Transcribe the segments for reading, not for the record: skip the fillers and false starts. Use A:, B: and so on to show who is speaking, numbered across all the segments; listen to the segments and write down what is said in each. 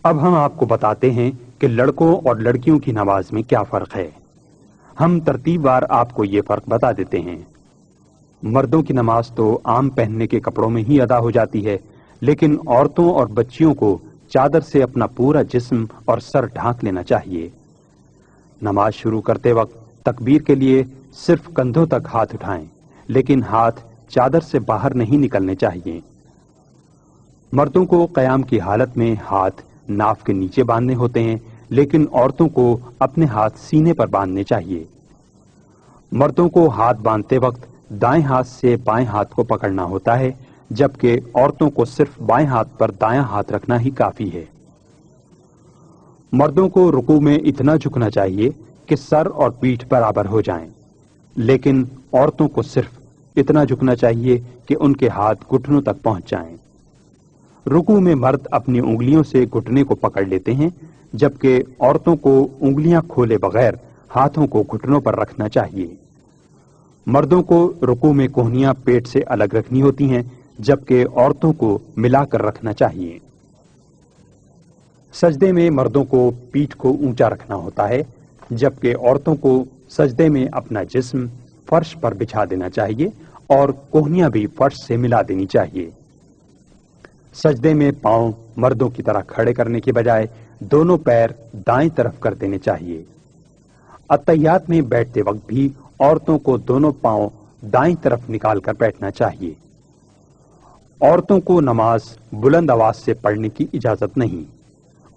A: अब हम आपको बताते हैं कि लड़कों और लड़कियों की नमाज में क्या फर्क है। हम तरतीबवार आपको ये फर्क बता देते हैं। मर्दों की नमाज तो आम पहनने के कपड़ों में ही अदा हो जाती है, लेकिन औरतों और बच्चियों को चादर से अपना पूरा जिस्म और सर ढांक लेना चाहिए। नमाज शुरू करते वक्त तकबीर के लिए सिर्फ कंधों तक हाथ उठाएं, लेकिन हाथ चादर से बाहर नहीं निकलने चाहिए। मर्दों को क़याम की हालत में हाथ नाफ के नीचे बांधने होते हैं, लेकिन औरतों को अपने हाथ सीने पर बांधने चाहिए। मर्दों को हाथ बांधते वक्त दाएं हाथ से बाएं हाथ को पकड़ना होता है, जबकि औरतों को सिर्फ बाएं हाथ पर दायां हाथ रखना ही काफी है। मर्दों को रुकू में इतना झुकना चाहिए कि सर और पीठ बराबर हो जाएं, लेकिन औरतों को सिर्फ इतना झुकना चाहिए कि उनके हाथ घुटनों तक पहुंच जाएं। रुकू में मर्द अपनी उंगलियों से घुटने को पकड़ लेते हैं, जबकि औरतों को उंगलियां खोले बगैर हाथों को घुटनों पर रखना चाहिए। मर्दों को रुकू में कोहनियां पेट से अलग रखनी होती हैं, जबकि औरतों को मिलाकर रखना चाहिए। सजदे में मर्दों को पीठ को ऊंचा रखना होता है, जबकि औरतों को सजदे में अपना जिस्म फर्श पर बिछा देना चाहिए और कोहनियां भी फर्श से मिला देनी चाहिए। सजदे में पांव मर्दों की तरह खड़े करने के बजाय दोनों पैर दाएं तरफ कर देने चाहिए। अत्तहियात में बैठते वक्त भी औरतों को दोनों पांव दाईं तरफ निकालकर बैठना चाहिए। औरतों को नमाज बुलंद आवाज से पढ़ने की इजाजत नहीं,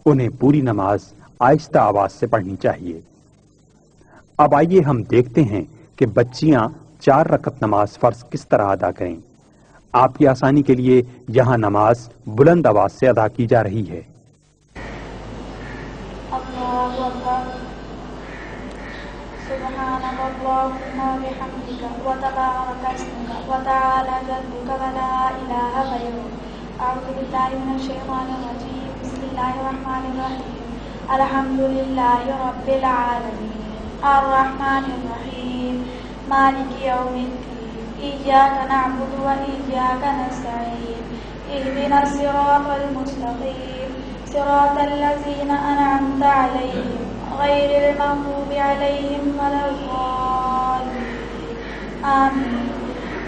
A: उन्हें पूरी नमाज आहिस्ता आवाज से पढ़नी चाहिए। अब आइए हम देखते हैं कि बच्चियां 4 रकत नमाज फर्ज किस तरह अदा करें। आपकी आसानी के लिए यहाँ नमाज बुलंद आवाज से अदा की जा रही है।
B: अल्हम्दुलिल्लाहि रब्बिल आलमीन अर्रहमानिर रहीम मालिकि यौमिद्दीन इय्याका नअबुदु व इय्याका नस्तईन इहदिनस सिरातल मुस्तकीम सिरातल लज़ीना अनअमता अलैहिम गैरिल मग़दूबि अलैहिम वलद्दाल्लीन आमीन।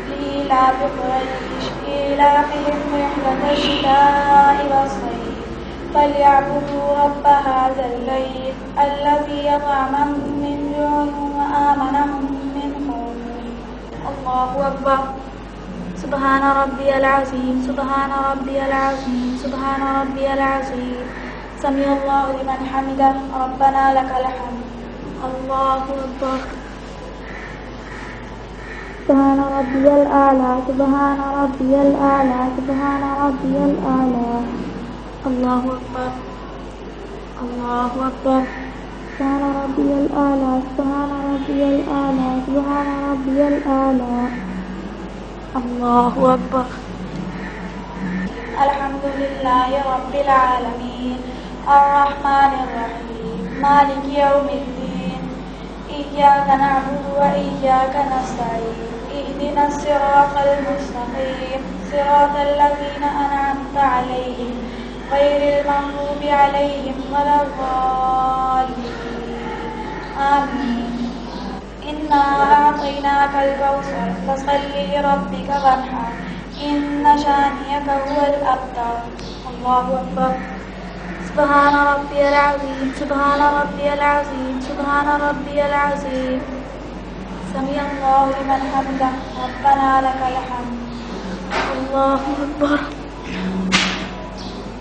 B: लीइलाफ़ि क़ुरैश ईलाफ़िहिम रिह्लतश शिताइ वस्सैफ فليعبدوا رب هذا البيت الذي أطعمهم من جوع وآمنهم من خوف الله أكبر سبحان ربي العظيم سبحان ربي العظيم سبحان ربي العظيم سمع الله لمن حمده ربنا لك الحمد الله أكبر سبحان ربي الأعلى سبحان ربي الأعلى سبحان ربي الأعلى الله أكبر الله أكبر سبحان ربي الأعلى سبحان ربي الأعلى سبحان ربي الأعلى الله أكبر الحمد لله رب العالمين الرحمن الرحيم مالك يوم الدين إياك نعبد وإياك نستعين اهدنا الصراط المستقيم صراط الذين أنعمت عليهم غير المغضوب عليهم ولا الضالين آمين إنا أعطيناك الكوثر فصل لربك وانحر إن شانئك هو الأبتر الله أكبر سبحان ربي العظيم سبحان ربي العظيم سبحان ربي العظيم سمع الله لمن حمده ربنا لك الحمد الله أكبر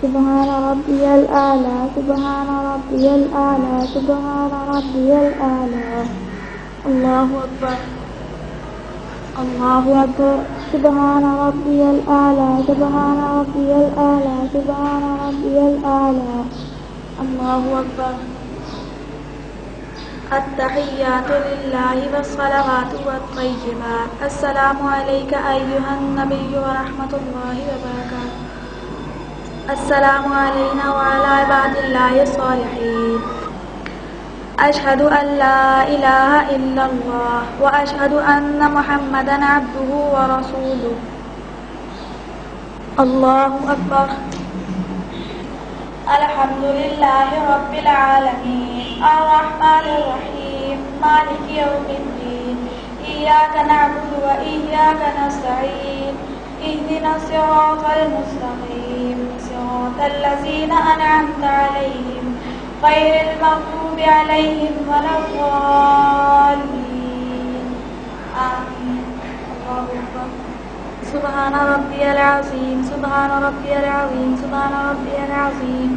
B: سبحان ربي الأعلى سبحان ربي الأعلى سبحان ربي الأعلى الله أكبر الله أكبر سبحان ربي الأعلى سبحان ربي الأعلى سبحان ربي الأعلى الله أكبر التحيات لله والصلوات والطيبات السلام عليك أيها النبي ورحمة الله وبركاته السلام علينا وعلى عباد الله الصالحين أشهد أن لا إله إلا الله وأشهد أن محمدا عبده ورسوله الله أكبر अल्हम्दुलिल्लाहि रब्बिल आलमीन अर्रहमानिर रहीम मालिकि यौमिद्दीन इय्याका नअबुदु व इय्याका नस्तईन इहदिनस सिरातल मुस्तकीम सिरातल लज़ीना अनअमता अलैहिम गैरिल मग़्दूबि अलैहिम वलद्दाल्लीन आमीन। अल्लाहु अकबर। सुब्हान रब्बियल अज़ीम सुब्हान रब्बियल अज़ीम सुब्हान रब्बियल अज़ीम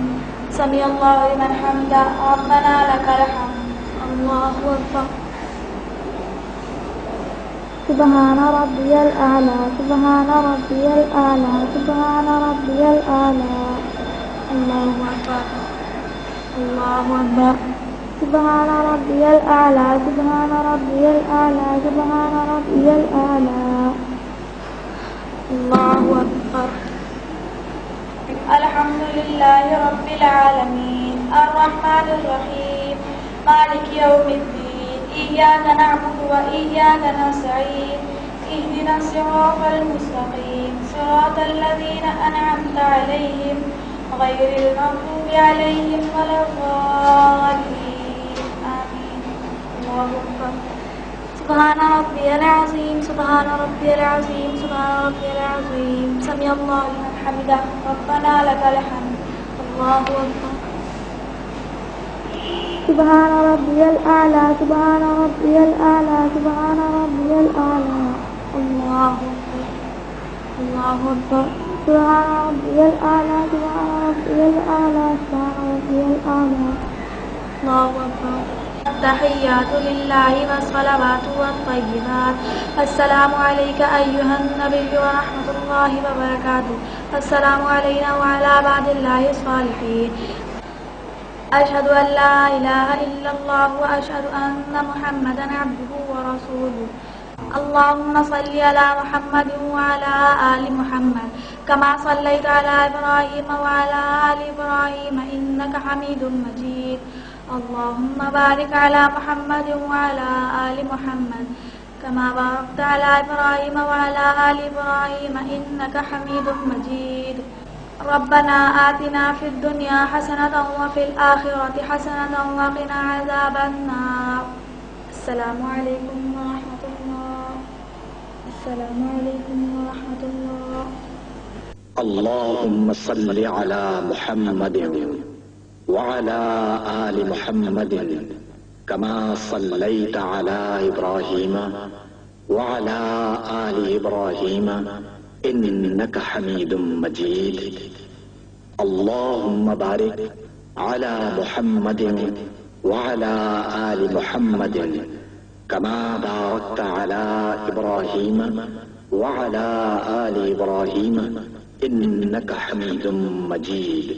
B: समी अल्लाहु लिमन हमिदा रब्बना लकल हम्द। अल्लाहु अकबर। सुब्हान रब्बियल आला सुब्हान रब्बियल आला सुब्हान रब्बियल आला। अल्लाहु अकबर अल्लाहु अकबर। सुब्हान रब्बियल आला सुब्हान रब्बियल आला सुब्हान रब्बियल आला। अल्लाहु अकबर। अल्हम्दुलिल्लाहि रब्बिल आलमीन अर्रहमानिर रहीम मालिकि यौमिद्दीन इय्याका नअबुदु व इय्याका नस्तईन इहदिनस सिरातल मुस्तकीम सिरातल लज़ीना अनअमता अलैहिम गैरिल मग़्दूबि अलैहिम वलद्दाल्लीन आमीन। अल्लाहु अकबर। सुब्हान रब्बियल अज़ीम सुब्हान रब्बियल अज़ीम सुब्हान रब्बियल अज़ीम समी अल्लाहु लिमन हमिदा रब्बना लकल हम्द। अल्लाहु अकबर। सुब्हान रब्बियल आला सुब्हान रब्बियल आला सुब्हान रब्बियल आला। अल्लाहु अकबर अल्लाहु अकबर। सुब्हान रब्बियल आला सुब्हान रब्बियल आला सुब्हान रब्बियल आला। अल्लाहु अकबर। तहिय्यातु लिल्लाहि वस्सलावातु वत्तय्यिबात अस्सलामु अलैका अय्युहन नबिय्यु व रहमतुल्लाहि व बरकातुहू अस्सलामु अलैना व अला इबादिल्लाहिस सालिहीन अशहदु अन ला इलाहा इल्लल्लाह व अशहदु अन्ना मुहम्मदन अब्दुहु व रसूलुहू। अल्लाहुम्मा सल्लि अला मुहम्मदिन व अला आलि मुहम्मद कमा सल्लैता अला इब्राहीम व अला आलि इब्राहीम इन्नका हमीदुम मजीद। अल्लाहुम्मा बारिक अला मुहम्मदिन व अला आलि मुहम्मद कमा बारकता अला इब्राहीम व अला आलि इब्राहीम इन्नका हमीदुम मजीद। रब्बना आतिना फिद दुनिया हसनतन व फिल आखिरति हसनतन व क़िना अज़ाबन्नार। अस्सलामु अलैकुम व रहमतुल्लाह। अस्सलामु अलैकुम व रहमतुल्लाह।
C: अल्लाहुम्मा सल्लि अला मुहम्मदिन व अला आलि मुहम्मदिन कमा सल्लैता अला इब्राहीम व अला आलि इब्राहीम इन्नका हमीदुम मजीद। अल्लाहुम्मा बारिक अला मुहम्मदिन व अला आलि मुहम्मदिन कमा बारकता अला इब्राहीम व अला आलि इब्राहीम इन्नका हमीदुम मजीद।